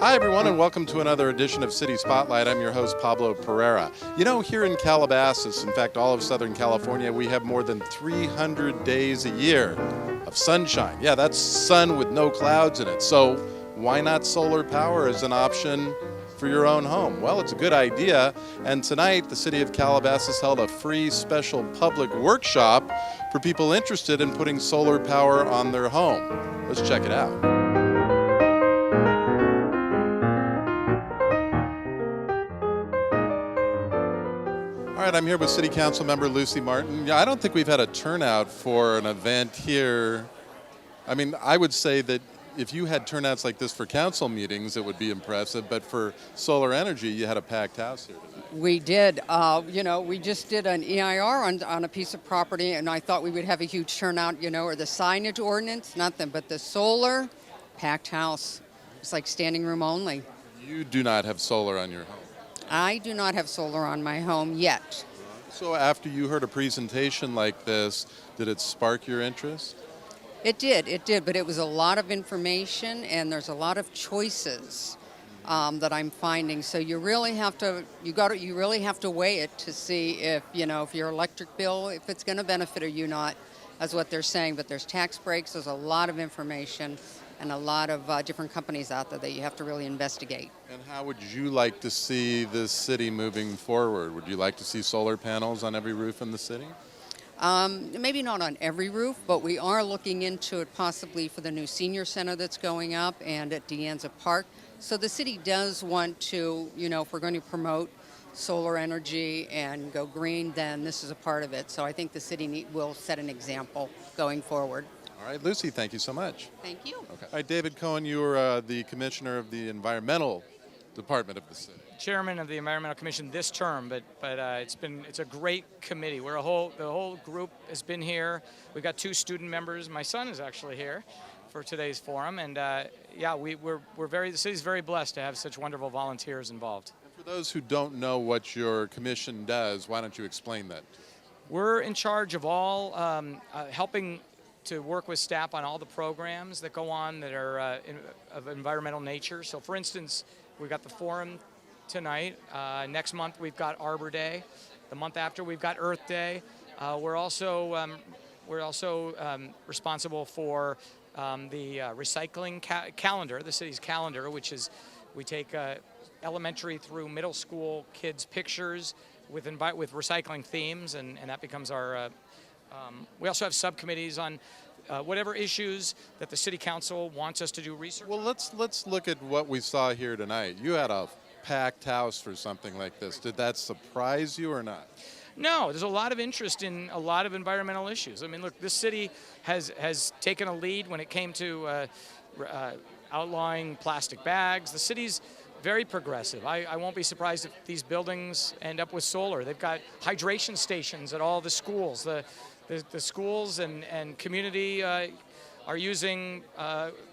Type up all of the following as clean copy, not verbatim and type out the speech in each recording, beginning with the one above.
Hi, everyone, and welcome to another edition of City Spotlight. I'm your host, Pablo Pereira. You know, here in Calabasas, in fact, all of Southern California, we have more than 300 days a year of sunshine. Yeah, that's sun with no clouds in it. So why not solar power as an option for your own home? Well, it's a good idea. And tonight, the city of Calabasas held a free special public workshop for people interested in putting solar power on their home. Let's check it out. All right, I'm here with City Council member Lucy Martin. Yeah, I don't think we've had a turnout for an event here. I mean, I would say that if you had turnouts like this for council meetings, it would be impressive. But for solar energy, you had a packed house here tonight. We did. We just did an EIR on a piece of property, and I thought we would have a huge turnout, or the signage ordinance, nothing. But the solar, packed house. It's like standing room only. You do not have solar on your home. I do not have solar on my home yet. So after you heard a presentation like this, did it spark your interest? It did, but it was a lot of information, and there's a lot of choices that I'm finding. So you really have to weigh it to see if your electric bill, if it's going to benefit or you not, as what they're saying. But there's tax breaks. There's a lot of information and a lot of different companies out there that you have to really investigate. And how would you like to see this city moving forward? Would you like to see solar panels on every roof in the city? Maybe not on every roof, but we are looking into it possibly for the new senior center that's going up and at De Anza Park. So the city does want to, if we're going to promote solar energy and go green, then this is a part of it. So I think the city will set an example going forward. All right, Lucy, thank you so much. Thank you. Okay. All right, David Cohen, you are the commissioner of the Environmental Department of the city. Chairman of the Environmental Commission this term, but it's a great committee. The whole group has been here. We've got 2 student members. My son is actually here for today's forum, and the city's very blessed to have such wonderful volunteers involved. And for those who don't know what your commission does, why don't you explain that? We're in charge of all helping to work with staff on all the programs that go on that are of environmental nature. So, for instance, we've got the forum tonight. Next month we've got Arbor Day. The month after we've got Earth Day. We're also responsible for the recycling calendar, the city's calendar, which is we take elementary through middle school kids' pictures with recycling themes, and that becomes our. We also have subcommittees on whatever issues that the city council wants us to do research. Well, let's look at what we saw here tonight. You had a packed house for something like this. Did that surprise you or not? No, there's a lot of interest in a lot of environmental issues. I mean, look, this city has taken a lead when it came to outlawing plastic bags. The city's very progressive. I won't be surprised if these buildings end up with solar. They've got hydration stations at all the schools. The schools and community are using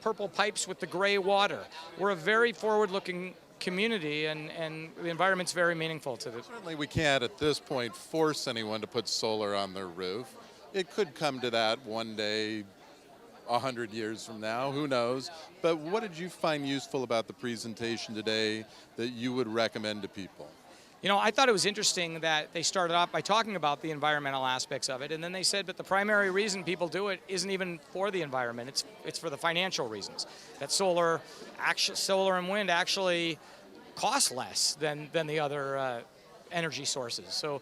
purple pipes with the gray water. We're a very forward-looking community, and the environment's very meaningful to this. Certainly we can't at this point force anyone to put solar on their roof. It could come to that one day, 100 years from now, who knows. But what did you find useful about the presentation today that you would recommend to people? I thought it was interesting that they started off by talking about the environmental aspects of it, and then they said, but the primary reason people do it isn't even for the environment, it's for the financial reasons. That solar and wind actually cost less than the other energy sources. So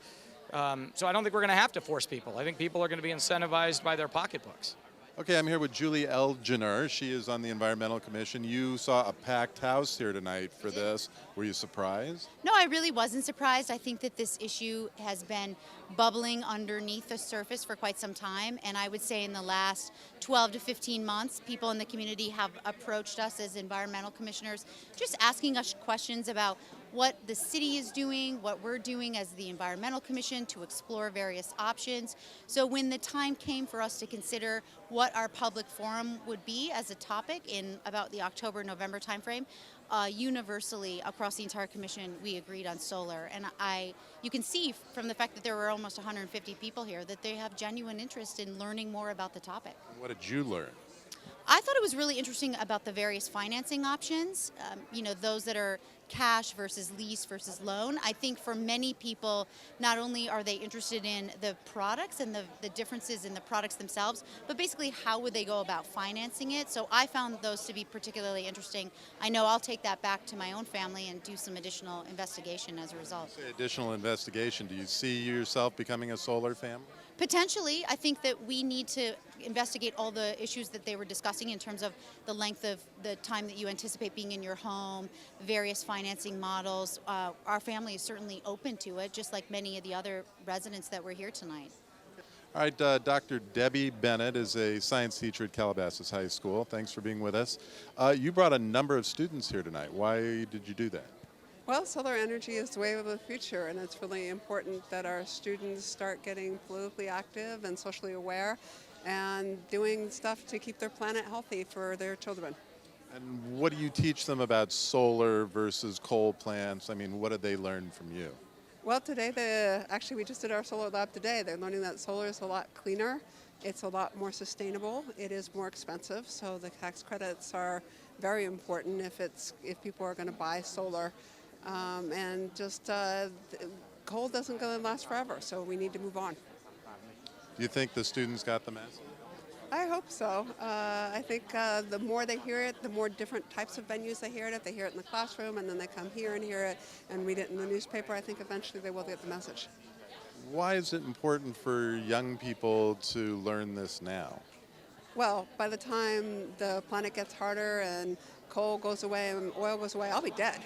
I don't think we're going to have to force people. I think people are going to be incentivized by their pocketbooks. Okay, I'm here with Julie Elgin. She is on the Environmental Commission. You saw a packed house here tonight for this. Were you surprised? No, I really wasn't surprised. I think that this issue has been bubbling underneath the surface for quite some time. And I would say in the last 12 to 15 months, people in the community have approached us as environmental commissioners, just asking us questions about what the city is doing, what we're doing as the Environmental Commission to explore various options. So when the time came for us to consider what our public forum would be as a topic in about the October-November timeframe, universally across the entire commission, we agreed on solar. And you can see from the fact that there were almost 150 people here that they have genuine interest in learning more about the topic. What did you learn? I thought it was really interesting about the various financing options, those that are cash versus lease versus loan. I think for many people, not only are they interested in the products and the differences in the products themselves, but basically how would they go about financing it. So I found those to be particularly interesting. I know I'll take that back to my own family and do some additional investigation as a result. Say additional investigation. Do you see yourself becoming a solar family? Potentially, I think that we need to investigate all the issues that they were discussing in terms of the length of the time that you anticipate being in your home, various financing models. Our family is certainly open to it, just like many of the other residents that were here tonight. All right, Dr. Debbie Bennett is a science teacher at Calabasas High School. Thanks for being with us. You brought a number of students here tonight. Why did you do that? Well, solar energy is the wave of the future, and it's really important that our students start getting politically active and socially aware and doing stuff to keep their planet healthy for their children. And what do you teach them about solar versus coal plants? I mean, what did they learn from you? Well, today, actually, we just did our solar lab today. They're learning that solar is a lot cleaner. It's a lot more sustainable. It is more expensive, so the tax credits are very important if people are going to buy solar. Coal doesn't going to last forever, so we need to move on. Do you think the students got the message? I hope so. I think the more they hear it, the more different types of venues they hear it. If they hear it in the classroom and then they come here and hear it and read it in the newspaper, I think eventually they will get the message. Why is it important for young people to learn this now? Well, by the time the planet gets harder and coal goes away and oil goes away, I'll be dead.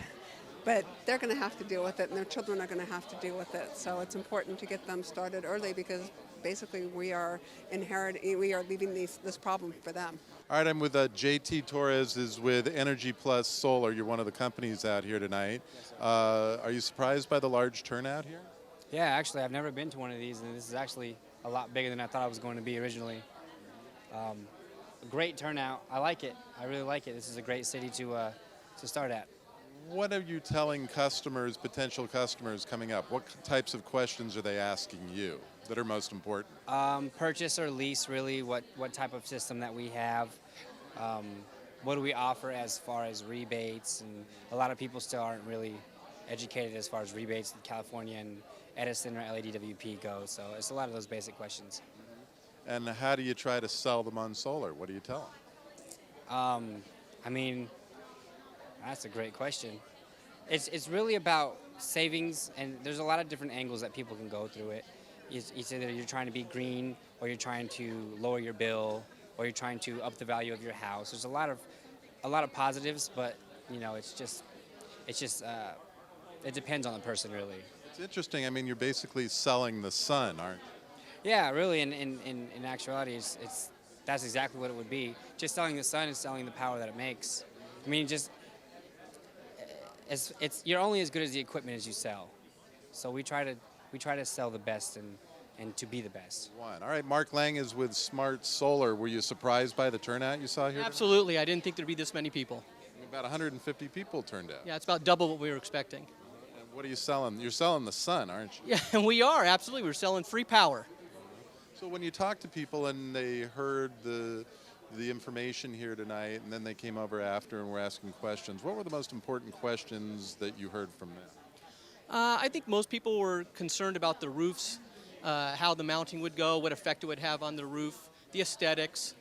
But they're going to have to deal with it, and their children are going to have to deal with it. So it's important to get them started early because basically we are leaving this problem for them. All right, I'm with JT Torres is with Energy Plus Solar. You're one of the companies out here tonight. Are you surprised by the large turnout here? Yeah, actually, I've never been to one of these, and this is actually a lot bigger than I thought it was going to be originally. A great turnout. I like it. I really like it. This is a great city to start at. What are you telling customers, potential customers coming up? What types of questions are they asking you that are most important? Purchase or lease, really, what type of system that we have. What do we offer as far as rebates? And a lot of people still aren't really educated as far as rebates in California and Edison or LADWP go. So it's a lot of those basic questions. And how do you try to sell them on solar? What do you tell them? That's a great question. It's really about savings, and there's a lot of different angles that people can go through it. It's either you're trying to be green, or you're trying to lower your bill, or you're trying to up the value of your house. There's a lot of positives, but it depends on the person, really. It's interesting. I mean, you're basically selling the sun, aren't you? Yeah, really. In actuality, that's exactly what it would be. Just selling the sun is selling the power that it makes. I mean, you're only as good as the equipment as you sell. So we try to sell the best and to be the best. All right, Mark Lang is with Smart Solar. Were you surprised by the turnout you saw here? Absolutely. I didn't think there'd be this many people. About 150 people turned out. Yeah, it's about double what we were expecting. And what are you selling? You're selling the sun, aren't you? Yeah, and we are, absolutely. We're selling free power. So when you talk to people and they heard the information here tonight and then they came over after and were asking questions, what were the most important questions that you heard from them? I think most people were concerned about the roofs, how the mounting would go, what effect it would have on the roof, the aesthetics.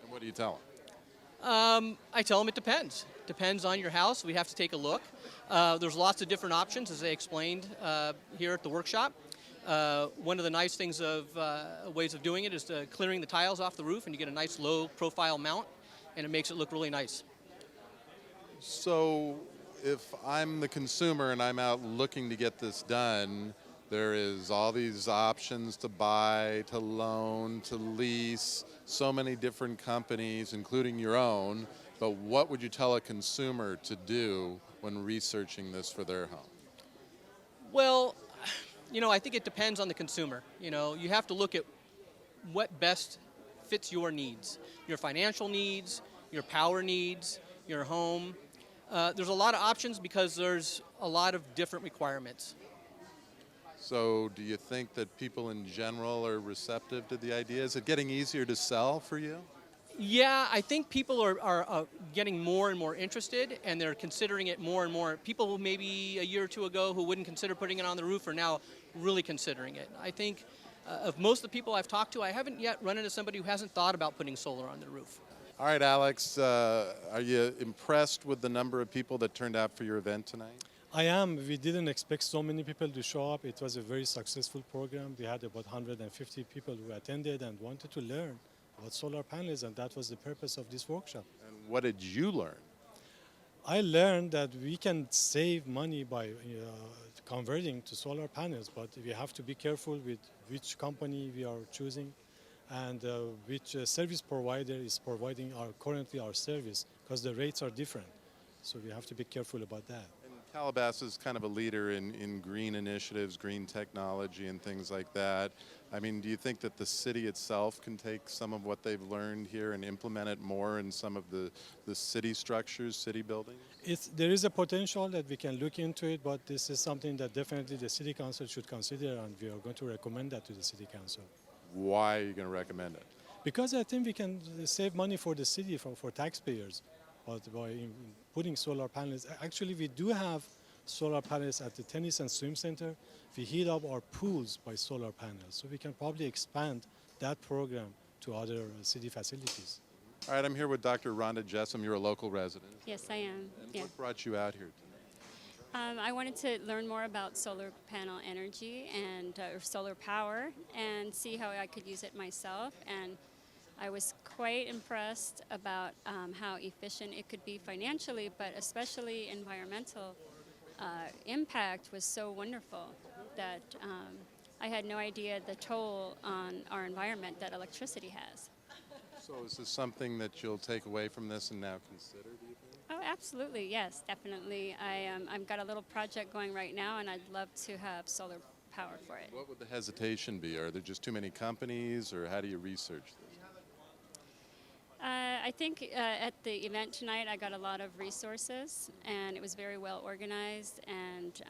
And what do you tell them? I tell them it depends. Depends on your house. We have to take a look. There's lots of different options, as they explained here at the workshop. One of the nice things of ways of doing it is clearing the tiles off the roof, and you get a nice low-profile mount, and it makes it look really nice. So if I'm the consumer and I'm out looking to get this done, there is all these options to buy, to loan, to lease, so many different companies, including your own. But what would you tell a consumer to do when researching this for their home? Well, I think it depends on the consumer. You have to look at what best fits your needs, your financial needs, your power needs, your home. There's a lot of options because there's a lot of different requirements. So do you think that people in general are receptive to the idea? Is it getting easier to sell for you? Yeah, I think people are getting more and more interested, and they're considering it more and more. People who maybe a year or two ago who wouldn't consider putting it on the roof are now really considering it. I think of most of the people I've talked to, I haven't yet run into somebody who hasn't thought about putting solar on their roof. All right, Alex, are you impressed with the number of people that turned out for your event tonight? I am. We didn't expect so many people to show up. It was a very successful program. We had about 150 people who attended and wanted to learn about solar panels, and that was the purpose of this workshop. And what did you learn? I learned that we can save money by converting to solar panels, but we have to be careful with which company we are choosing and which service provider is providing currently our service, because the rates are different. So we have to be careful about that. And Calabasas is kind of a leader in green initiatives, green technology, and things like that. I mean, do you think that the city itself can take some of what they've learned here and implement it more in some of the city structures, city buildings? There is a potential that we can look into it, but this is something that definitely the City Council should consider, and we are going to recommend that to the City Council. Why are you going to recommend it? Because I think we can save money for the city, for taxpayers, but by putting solar panels. Actually, we do have solar panels at the tennis and swim center. We heat up our pools by solar panels, so we can probably expand that program to other city facilities. All right, I'm here with Dr. Rhonda Jessam. You're a local resident. Yes, I am. And Yeah. what brought you out here tonight? I wanted to learn more about solar panel energy and solar power and see how I could use it myself. And I was quite impressed about how efficient it could be financially, but especially environmental impact was so wonderful that I had no idea the toll on our environment that electricity has. So is this something that you'll take away from this and now consider, do you think? Oh, absolutely, yes, definitely. I've got a little project going right now, and I'd love to have solar power for it. What would the hesitation be? Are there just too many companies, or how do you research this? I think at the event tonight, I got a lot of resources, and it was very well organized, and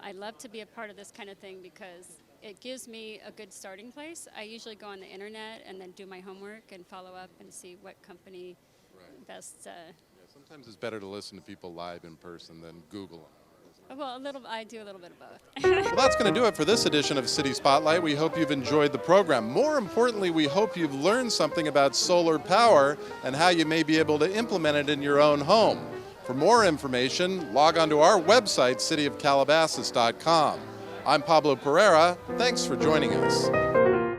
I'd love to be a part of this kind of thing because it gives me a good starting place. I usually go on the internet and then do my homework and follow up and see what company best. Yeah, sometimes it's better to listen to people live in person than Google them. Well, I do a little bit of both. Well, that's going to do it for this edition of City Spotlight. We hope you've enjoyed the program. More importantly, we hope you've learned something about solar power and how you may be able to implement it in your own home. For more information, log on to our website, cityofcalabasas.com. I'm Pablo Pereira. Thanks for joining us.